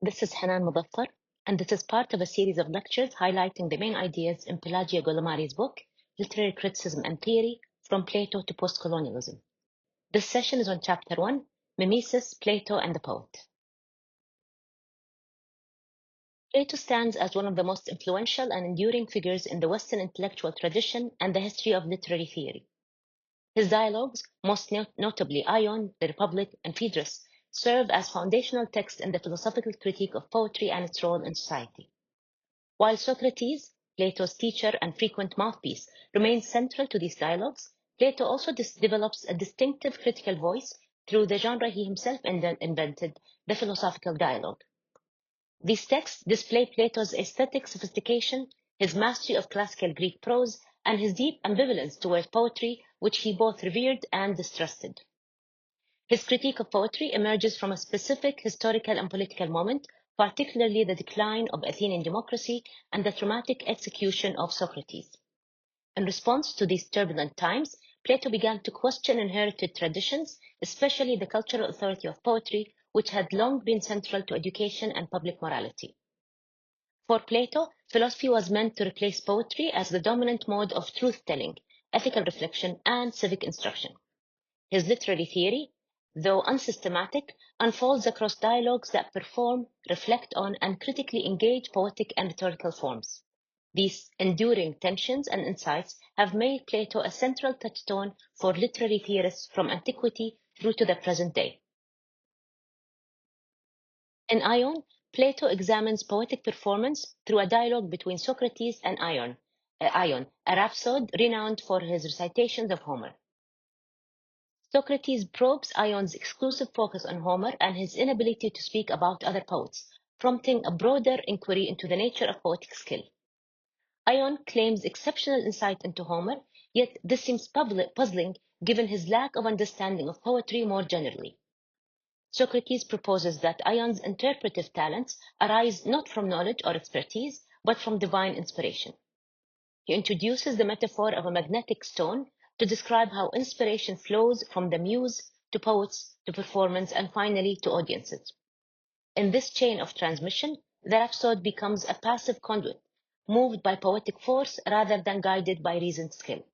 This is Hanan Mudaffar, and this is part of a series of lectures highlighting the main ideas in Pelagia Goulimari's book, Literary Criticism and Theory, From Plato to Postcolonialism. This session is on Chapter 1, Mimesis, Plato and the Poet. Plato stands as one of the most influential and enduring figures in the Western intellectual tradition and the history of literary theory. His dialogues, most notably Ion, the Republic, and Phaedrus, serve as foundational texts in the philosophical critique of poetry and its role in society. While Socrates, Plato's teacher and frequent mouthpiece, remains central to these dialogues, Plato also develops a distinctive critical voice through the genre he himself invented, the philosophical dialogue. These texts display Plato's aesthetic sophistication, his mastery of classical Greek prose, and his deep ambivalence towards poetry, which he both revered and distrusted. His critique of poetry emerges from a specific historical and political moment, particularly the decline of Athenian democracy and the traumatic execution of Socrates. In response to these turbulent times, Plato began to question inherited traditions, especially the cultural authority of poetry, which had long been central to education and public morality. For Plato, philosophy was meant to replace poetry as the dominant mode of truth-telling, ethical reflection, and civic instruction. His literary theory, though unsystematic, unfolds across dialogues that perform, reflect on, and critically engage poetic and rhetorical forms. These enduring tensions and insights have made Plato a central touchstone for literary theorists from antiquity through to the present day. In Ion, Plato examines poetic performance through a dialogue between Socrates and Ion, a rhapsode renowned for his recitations of Homer. Socrates probes Ion's exclusive focus on Homer and his inability to speak about other poets, prompting a broader inquiry into the nature of poetic skill. Ion claims exceptional insight into Homer, yet this seems puzzling given his lack of understanding of poetry more generally. Socrates proposes that Ion's interpretive talents arise not from knowledge or expertise, but from divine inspiration. He introduces the metaphor of a magnetic stone to describe how inspiration flows from the muse to poets to performance and finally to audiences. In this chain of transmission, the rhapsode becomes a passive conduit, moved by poetic force rather than guided by reasoned skill.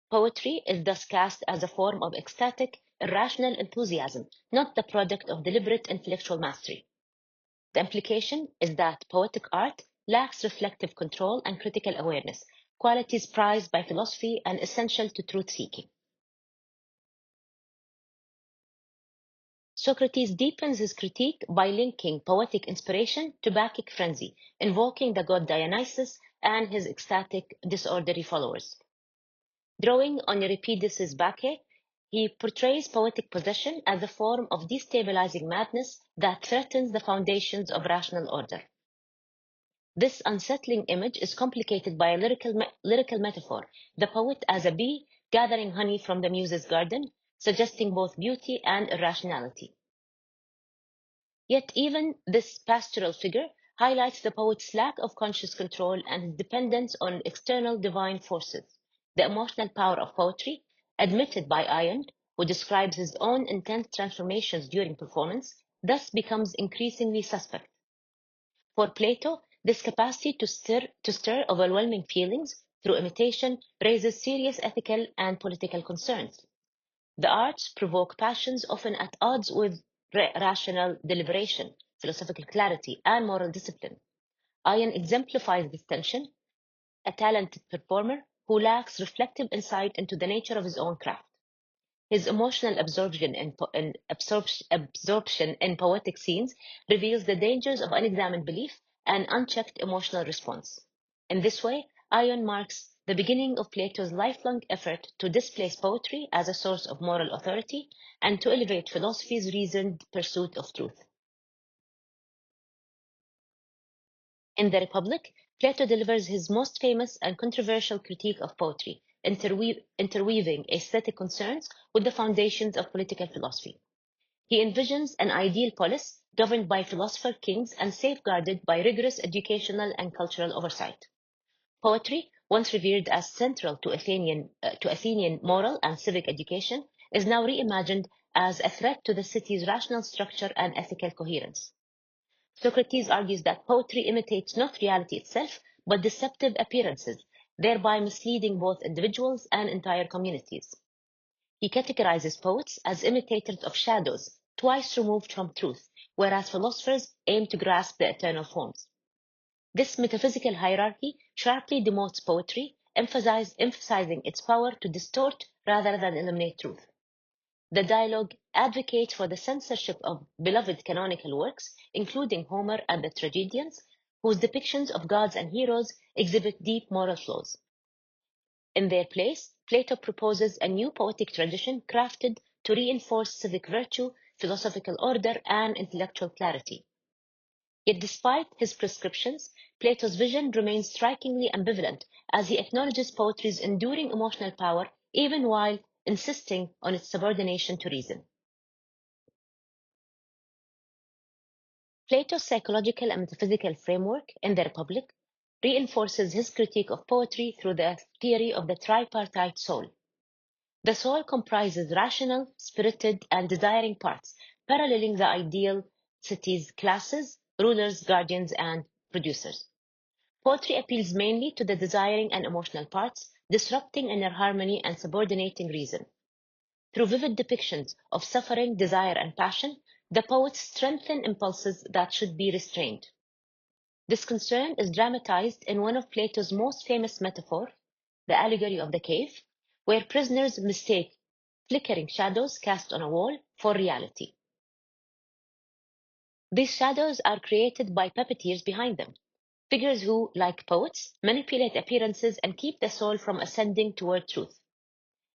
Poetry is thus cast as a form of ecstatic, irrational enthusiasm, not the product of deliberate intellectual mastery. The implication is that poetic art lacks reflective control and critical awareness, qualities prized by philosophy and essential to truth-seeking. Socrates deepens his critique by linking poetic inspiration to Bacchic frenzy, invoking the god Dionysus and his ecstatic, disorderly followers. Drawing on Euripides' Bacchae, he portrays poetic possession as a form of destabilizing madness that threatens the foundations of rational order. This unsettling image is complicated by a lyrical metaphor, the poet as a bee gathering honey from the muse's garden, suggesting both beauty and irrationality. Yet even this pastoral figure highlights the poet's lack of conscious control and his dependence on external divine forces. The emotional power of poetry, admitted by Ion, who describes his own intense transformations during performance, thus becomes increasingly suspect. For Plato, this capacity to stir overwhelming feelings through imitation raises serious ethical and political concerns. The arts provoke passions often at odds with rational deliberation, philosophical clarity, and moral discipline. Ion exemplifies this tension, a talented performer who lacks reflective insight into the nature of his own craft. His emotional absorption in poetic scenes reveals the dangers of unexamined belief and unchecked emotional response. In this way, Ion marks the beginning of Plato's lifelong effort to displace poetry as a source of moral authority and to elevate philosophy's reasoned pursuit of truth. In the Republic, Plato delivers his most famous and controversial critique of poetry, interweaving aesthetic concerns with the foundations of political philosophy. He envisions an ideal polis governed by philosopher kings and safeguarded by rigorous educational and cultural oversight. Poetry, once revered as central to Athenian moral and civic education, is now reimagined as a threat to the city's rational structure and ethical coherence. Socrates argues that poetry imitates not reality itself, but deceptive appearances, thereby misleading both individuals and entire communities. He categorizes poets as imitators of shadows, twice removed from truth, whereas philosophers aim to grasp the eternal forms. This metaphysical hierarchy sharply demotes poetry, emphasizing its power to distort rather than eliminate truth. The dialogue advocates for the censorship of beloved canonical works, including Homer and the tragedians, whose depictions of gods and heroes exhibit deep moral flaws. In their place, Plato proposes a new poetic tradition crafted to reinforce civic virtue, philosophical order, and intellectual clarity. Yet despite his prescriptions, Plato's vision remains strikingly ambivalent as he acknowledges poetry's enduring emotional power even while insisting on its subordination to reason. Plato's psychological and metaphysical framework in the Republic reinforces his critique of poetry through the theory of the tripartite soul. The soul comprises rational, spirited, and desiring parts, paralleling the ideal city's classes, rulers, guardians, and producers. Poetry appeals mainly to the desiring and emotional parts, disrupting inner harmony and subordinating reason. Through vivid depictions of suffering, desire, and passion, the poets strengthen impulses that should be restrained. This concern is dramatized in one of Plato's most famous metaphors, the allegory of the cave, where prisoners mistake flickering shadows cast on a wall for reality. These shadows are created by puppeteers behind them, figures who, like poets, manipulate appearances and keep the soul from ascending toward truth.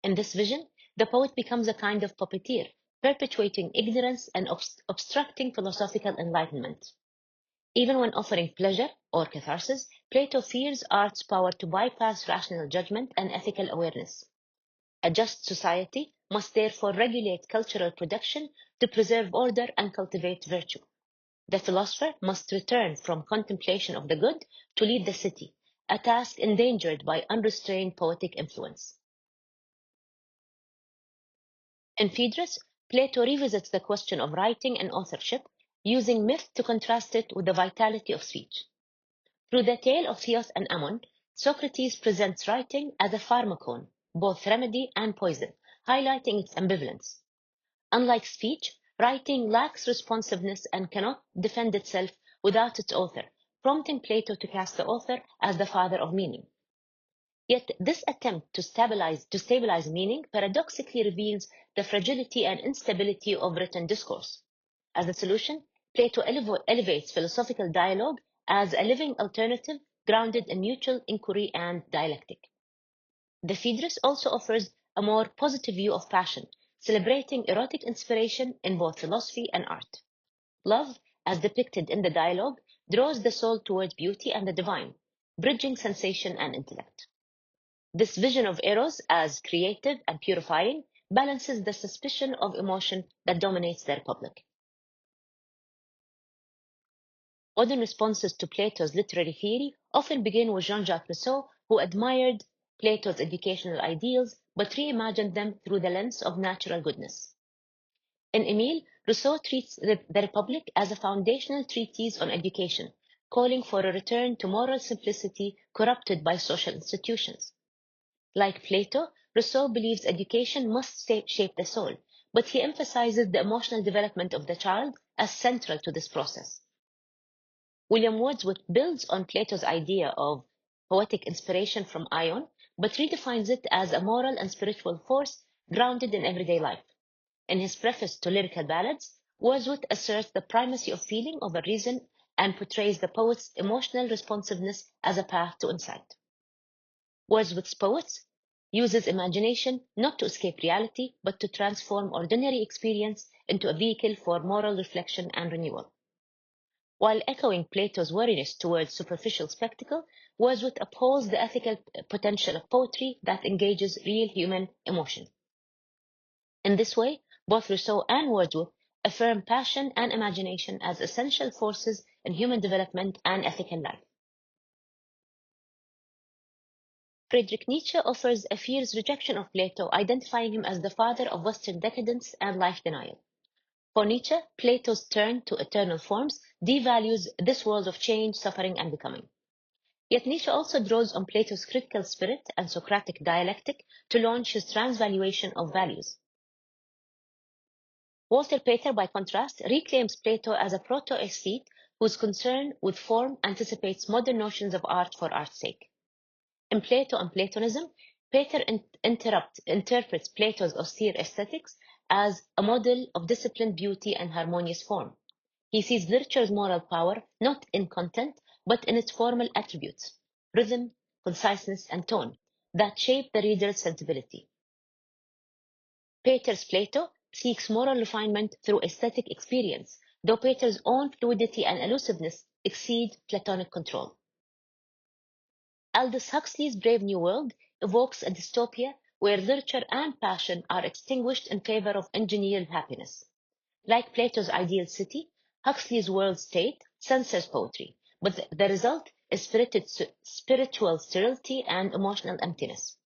In this vision, the poet becomes a kind of puppeteer, perpetuating ignorance and obstructing philosophical enlightenment. Even when offering pleasure or catharsis, Plato fears art's power to bypass rational judgment and ethical awareness. A just society must therefore regulate cultural production to preserve order and cultivate virtue. The philosopher must return from contemplation of the good to lead the city, a task endangered by unrestrained poetic influence. In Phaedrus, Plato revisits the question of writing and authorship, using myth to contrast it with the vitality of speech. Through the tale of Theos and Ammon, Socrates presents writing as a pharmakon, both remedy and poison, highlighting its ambivalence. Unlike speech, writing lacks responsiveness and cannot defend itself without its author, prompting Plato to cast the author as the father of meaning. Yet this attempt to stabilize meaning paradoxically reveals the fragility and instability of written discourse. As a solution, Plato elevates philosophical dialogue as a living alternative grounded in mutual inquiry and dialectic. The Phaedrus also offers a more positive view of passion, celebrating erotic inspiration in both philosophy and art. Love, as depicted in the dialogue, draws the soul towards beauty and the divine, bridging sensation and intellect. This vision of Eros as creative and purifying balances the suspicion of emotion that dominates the Republic. Modern responses to Plato's literary theory often begin with Jean-Jacques Rousseau, who admired Plato's educational ideals but reimagined them through the lens of natural goodness. In Emile, Rousseau treats the Republic as a foundational treatise on education, calling for a return to moral simplicity corrupted by social institutions. Like Plato, Rousseau believes education must shape the soul, but he emphasizes the emotional development of the child as central to this process. William Wordsworth builds on Plato's idea of poetic inspiration from Ion, but redefines it as a moral and spiritual force grounded in everyday life. In his preface to Lyrical Ballads, Wordsworth asserts the primacy of feeling over reason and portrays the poet's emotional responsiveness as a path to insight. Wordsworth's poets uses imagination not to escape reality, but to transform ordinary experience into a vehicle for moral reflection and renewal. While echoing Plato's wariness towards superficial spectacle, Wordsworth upholds the ethical potential of poetry that engages real human emotion. In this way, both Rousseau and Wordsworth affirm passion and imagination as essential forces in human development and ethical life. Friedrich Nietzsche offers a fierce rejection of Plato, identifying him as the father of Western decadence and life denial. For Nietzsche, Plato's turn to eternal forms devalues this world of change, suffering, and becoming. Yet Nietzsche also draws on Plato's critical spirit and Socratic dialectic to launch his transvaluation of values. Walter Pater, by contrast, reclaims Plato as a proto-aesthete whose concern with form anticipates modern notions of art for art's sake. In Plato and Platonism, Pater interprets Plato's austere aesthetics as a model of disciplined beauty and harmonious form. He sees literature's moral power not in content, but in its formal attributes, rhythm, conciseness, and tone, that shape the reader's sensibility. Pater's Plato seeks moral refinement through aesthetic experience, though Pater's own fluidity and elusiveness exceed Platonic control. Aldous Huxley's Brave New World evokes a dystopia where literature and passion are extinguished in favor of engineered happiness. Like Plato's ideal city, Huxley's world state censors poetry, but the result is spiritual sterility and emotional emptiness.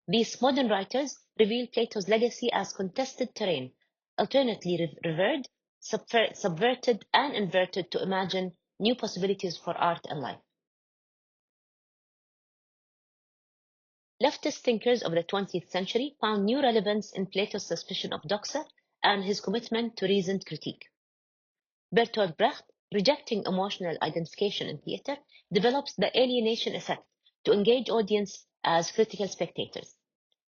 These modern writers reveal Plato's legacy as contested terrain, alternately revered, subverted, and inverted to imagine new possibilities for art and life. Leftist thinkers of the 20th century found new relevance in Plato's suspicion of doxa and his commitment to reasoned critique. Bertolt Brecht, rejecting emotional identification in theater, develops the alienation effect to engage audience as critical spectators.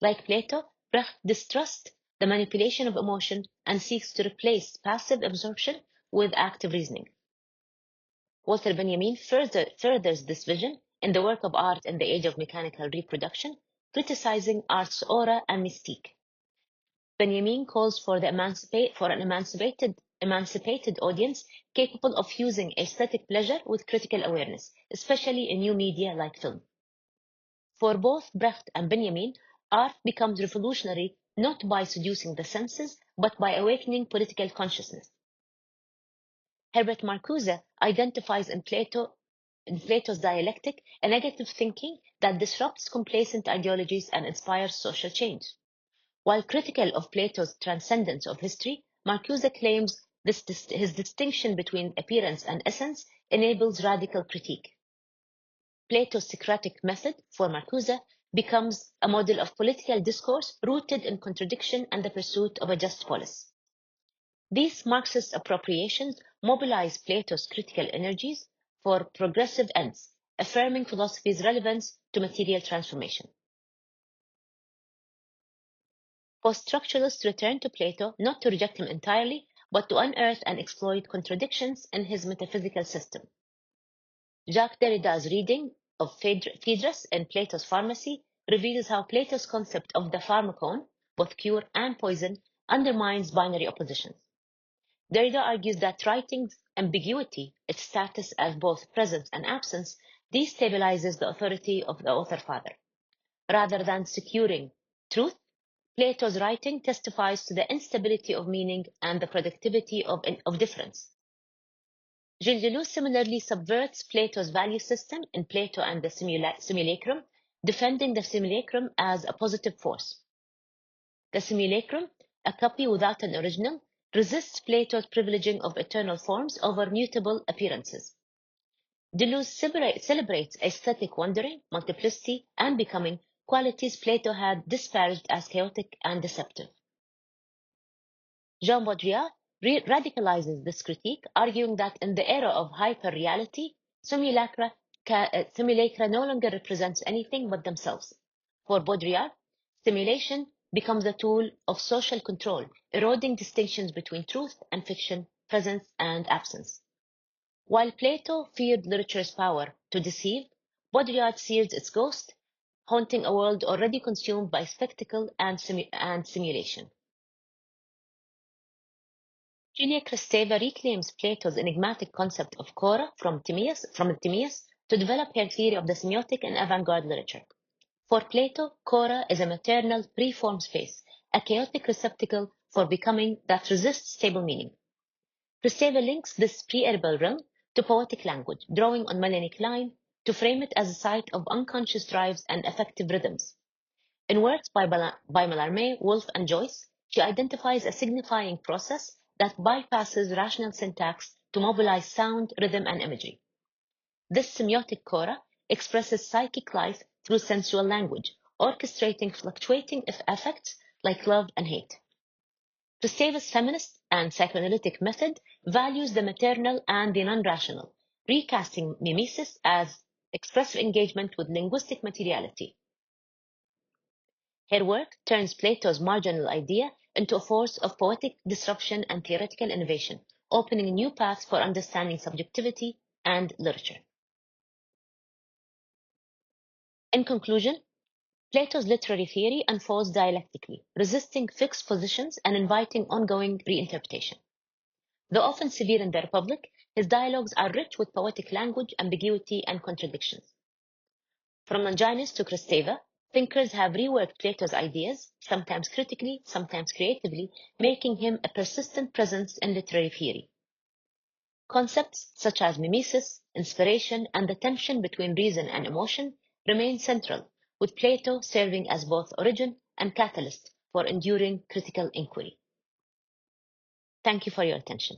Like Plato, Brecht distrusts the manipulation of emotion and seeks to replace passive absorption with active reasoning. Walter Benjamin furthers this vision in the work of Art in the Age of Mechanical Reproduction, criticizing art's aura and mystique. Benjamin calls for an emancipated audience capable of fusing aesthetic pleasure with critical awareness, especially in new media like film. For both Brecht and Benjamin, art becomes revolutionary not by seducing the senses, but by awakening political consciousness. Herbert Marcuse identifies in Plato's dialectic a negative thinking that disrupts complacent ideologies and inspires social change. While critical of Plato's transcendence of history, Marcuse claims his distinction between appearance and essence enables radical critique. Plato's Socratic method, for Marcuse, becomes a model of political discourse rooted in contradiction and the pursuit of a just polis. These Marxist appropriations mobilize Plato's critical energies for progressive ends, affirming philosophy's relevance to material transformation. Post-structuralists return to Plato not to reject him entirely, but to unearth and exploit contradictions in his metaphysical system. Jacques Derrida's reading of Phaedrus in Plato's Pharmacy reveals how Plato's concept of the pharmakon, both cure and poison, undermines binary oppositions. Derrida argues that writing's ambiguity, its status as both presence and absence, destabilizes the authority of the author-father. Rather than securing truth, Plato's writing testifies to the instability of meaning and the productivity of difference. Gilles Deleuze similarly subverts Plato's value system in Plato and the simulacrum, defending the simulacrum as a positive force. The simulacrum, a copy without an original, resists Plato's privileging of eternal forms over mutable appearances. Deleuze celebrates aesthetic wandering, multiplicity, and becoming, qualities Plato had disparaged as chaotic and deceptive. Jean Baudrillard radicalizes this critique, arguing that in the era of hyper-reality, simulacra no longer represents anything but themselves. For Baudrillard, simulation becomes a tool of social control, eroding distinctions between truth and fiction, presence and absence. While Plato feared literature's power to deceive, Baudrillard sears its ghost, haunting a world already consumed by spectacle and simulation. Julia Kristeva reclaims Plato's enigmatic concept of chora from Timaeus to develop her theory of the semiotic and avant-garde literature. For Plato, chora is a maternal pre-form space, a chaotic receptacle for becoming that resists stable meaning. Kristeva links this pre-herbal realm to poetic language, drawing on Melanic line to frame it as a site of unconscious drives and affective rhythms. In works by Mallarmé, Woolf, and Joyce, she identifies a signifying process that bypasses rational syntax to mobilize sound, rhythm, and imagery. This semiotic chora expresses psychic life through sensual language, orchestrating fluctuating affects like love and hate. Kristeva's feminist and psychoanalytic method values the maternal and the non-rational, recasting mimesis as expressive engagement with linguistic materiality. Her work turns Plato's marginal idea into a force of poetic disruption and theoretical innovation, opening new paths for understanding subjectivity and literature. In conclusion, Plato's literary theory unfolds dialectically, resisting fixed positions and inviting ongoing reinterpretation. Though often severe in the Republic, his dialogues are rich with poetic language, ambiguity, and contradictions. From Longinus to Kristeva, thinkers have reworked Plato's ideas, sometimes critically, sometimes creatively, making him a persistent presence in literary theory. Concepts such as mimesis, inspiration, and the tension between reason and emotion remain central, with Plato serving as both origin and catalyst for enduring critical inquiry. Thank you for your attention.